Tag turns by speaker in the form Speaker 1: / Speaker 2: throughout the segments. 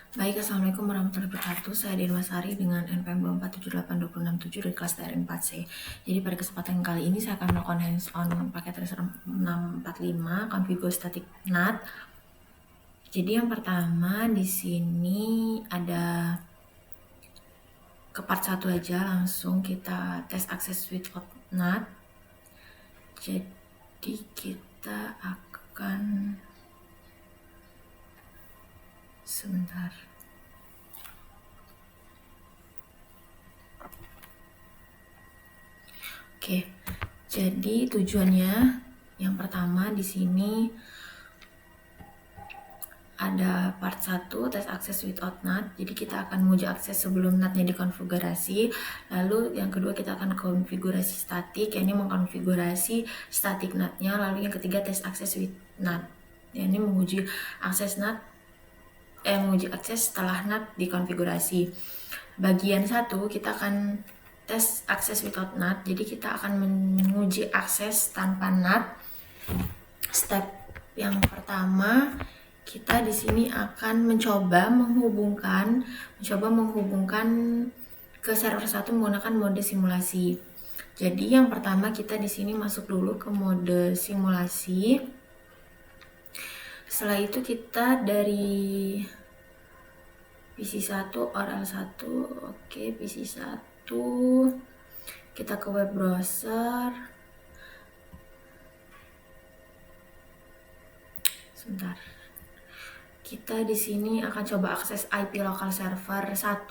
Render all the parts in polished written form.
Speaker 1: Baik, Assalamualaikum warahmatullahi wabarakatuh. Saya Dian Sari dengan NPM 2478267 dari kelas TR 4C. Jadi pada kesempatan kali ini saya akan melakukan hands-on pakai tracer 645 configure static NAT. Jadi yang pertama di sini ada ke part 1 aja, langsung kita tes akses switch out NAT. Jadi kita akan sebentar. Oke, jadi tujuannya yang pertama di sini ada part 1 tes akses without NAT. Jadi kita akan menguji akses sebelum NAT-nya dikonfigurasi. Lalu yang kedua kita akan konfigurasi statik, yakni mengkonfigurasi statik NAT-nya. Lalu yang ketiga tes akses with NAT, yakni menguji akses NAT menguji akses setelah NAT dikonfigurasi. Bagian 1 kita akan tes akses without NAT. Jadi kita akan menguji akses tanpa NAT. Step yang pertama, kita di sini akan mencoba menghubungkan ke server 1 menggunakan mode simulasi. Jadi yang pertama kita di sini masuk dulu ke mode simulasi. Setelah itu kita dari PC1 ORL1, oke, PC1 kita ke web browser. Sebentar. Kita di sini akan coba akses IP lokal server 1,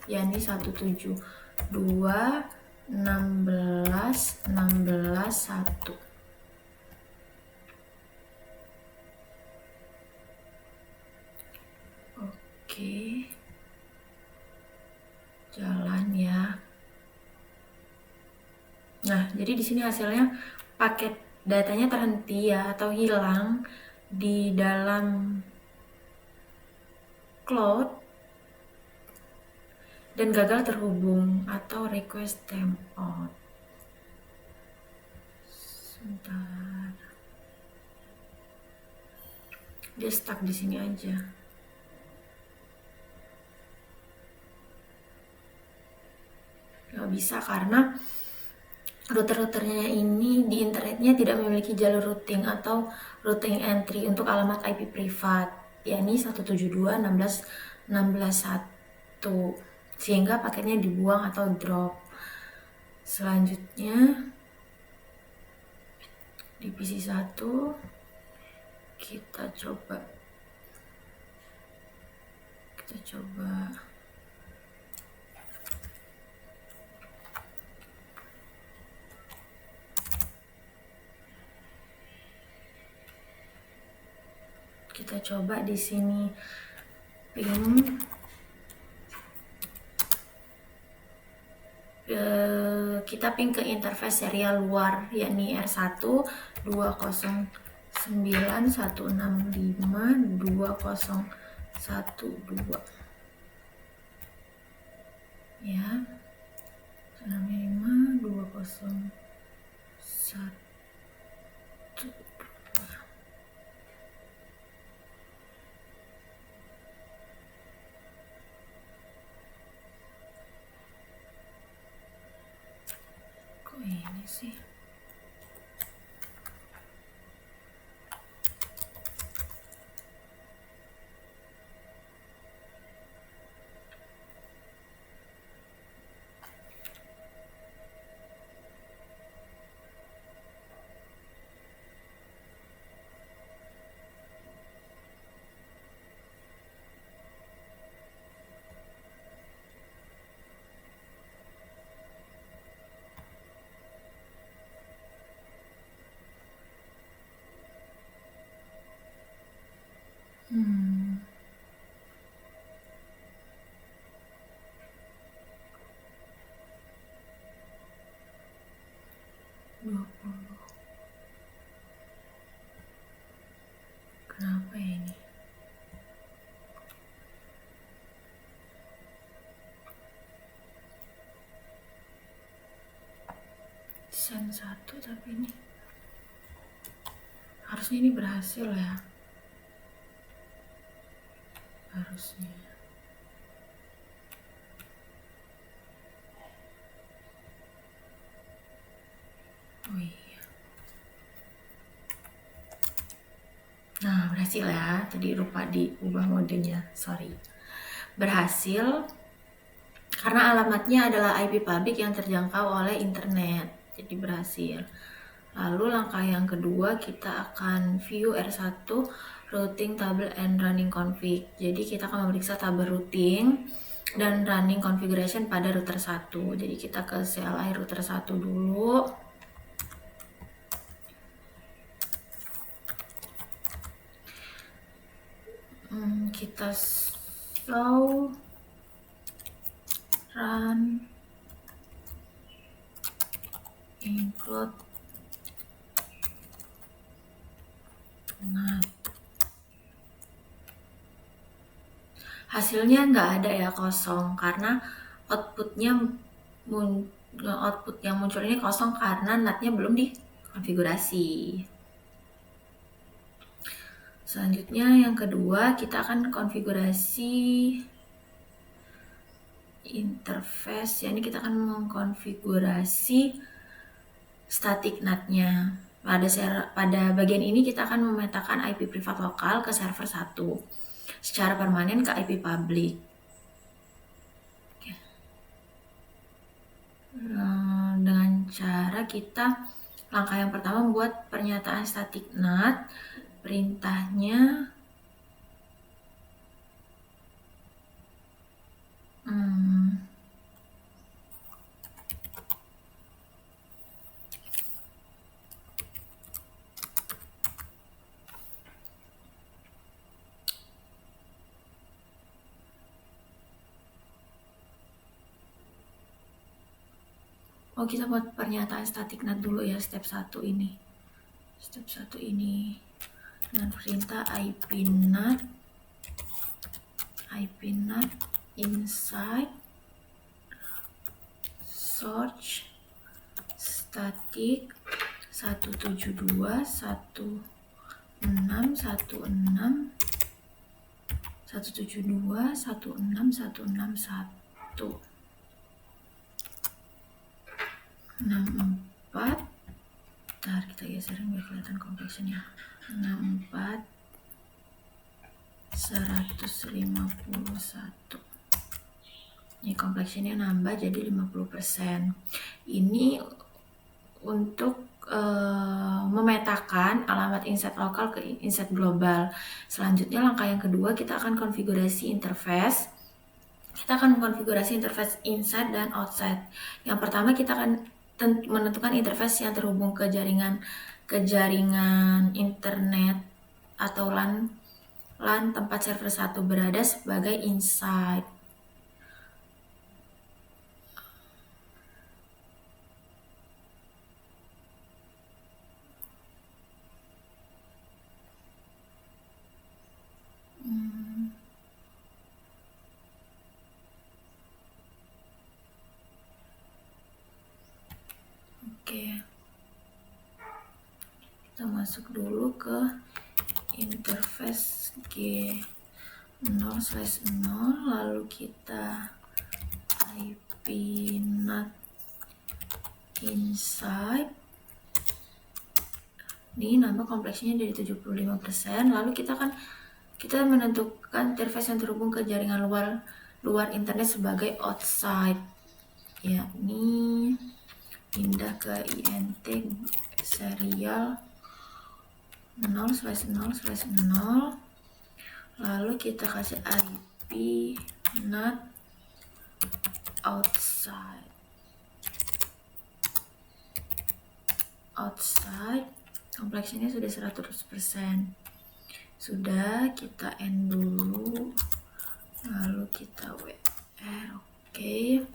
Speaker 1: yakni 172.16.16.1. Oke. Jalan ya. Nah, jadi di sini hasilnya paket datanya terhenti ya atau hilang di dalam cloud dan gagal terhubung atau request timeout. Sebentar. Dia stuck di sini aja. Nggak bisa karena router-routernya ini di internetnya tidak memiliki jalur routing atau routing entry untuk alamat IP privat, yakni 172.16.16.1, sehingga paketnya dibuang atau drop. Selanjutnya di PC1 kita coba di sini ping kita ping ke interface serial luar, yakni R1 209.165.2012 ya, 165.2012. Kok ini sih? Hmm. Kenapa ya ini? Send 1 tapi ini harusnya ini berhasil ya. Harusnya. berhasil ya. Tadi lupa diubah modenya, sorry. Berhasil karena alamatnya adalah IP publik yang terjangkau oleh internet. Jadi berhasil. Lalu langkah yang kedua kita akan view R1 routing table and running config. Jadi kita akan memeriksa tabel routing dan running configuration pada router 1. Jadi kita ke CLI router 1 dulu. Kita show run include NAT. Hasilnya nggak ada ya, kosong, karena output yang muncul ini kosong karena NAT-nya belum dikonfigurasi. Selanjutnya yang kedua kita akan konfigurasi interface, yakni kita akan mengkonfigurasi static NAT-nya. Pada bagian ini kita akan memetakan IP privat lokal ke server 1 secara permanen ke IP public. Dengan cara kita, langkah yang pertama membuat pernyataan static NAT. Perintahnya kita buat pernyataan static NAT dulu ya, step 1 ini. Step 1 ini dengan perintah IP NAT inside search static 64. Ntar kita geserin biar kelihatan complexionnya. 64 151. Ini complexionnya nambah jadi 50%. Ini untuk memetakan alamat inset lokal ke inset global. Selanjutnya langkah yang kedua kita akan konfigurasi interface. Kita akan mengkonfigurasi interface inside dan outside. Yang pertama kita akan menentukan interface yang terhubung ke jaringan internet atau LAN tempat server 1 berada sebagai inside. Oke, kita masuk dulu ke interface G0/0, lalu kita IP NAT inside. Ini nambah kompleksnya dari 75%. Lalu kita menentukan interface yang terhubung ke jaringan luar internet sebagai outside, yakni pindah ke INT serial 0/0/0, lalu kita kasih IP NAT outside. Kompleksnya sudah 100%. Sudah, kita end dulu, lalu kita WR. Oke.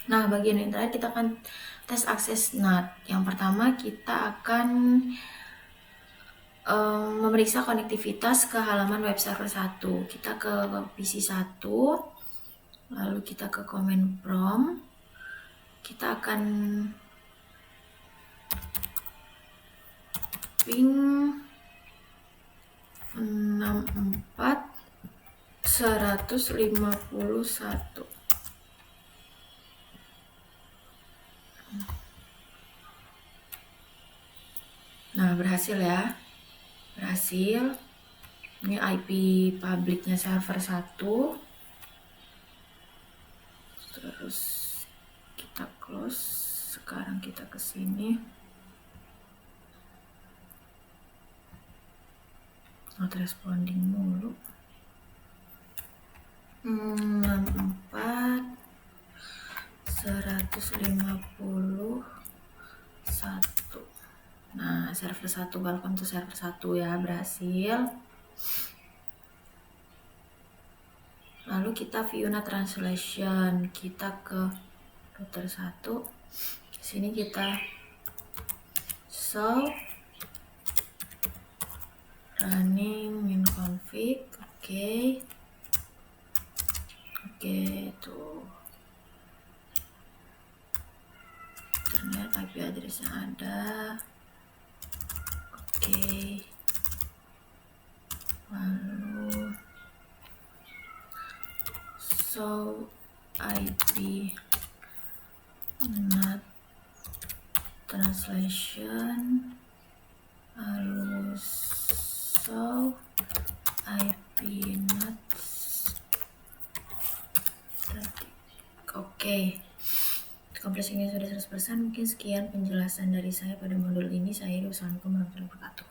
Speaker 1: Nah, bagian yang terakhir kita akan tes akses NAT. Yang pertama kita akan memeriksa konektivitas ke halaman web server 1. Kita ke PC 1, lalu kita ke command prompt. Kita akan ping 64.151. Nah, berhasil ya. Berhasil. Ini IP publiknya server 1. Terus kita close. Sekarang kita ke sini. Not responding mulu. 64 151. Nah, server 1, welcome to server 1 ya, berhasil. Lalu kita view NAT translation, kita ke router 1. Sini kita show running min config. Oke, tuh. Ternyata IP address-nya ada. Oke. Lalu show IP NAT translation, lalu show IP NAT static. Oke. Kompresinya sudah 100%. Mungkin sekian penjelasan dari saya pada modul ini. Saya Wassalamualaikum warahmatullahi wabarakatuh.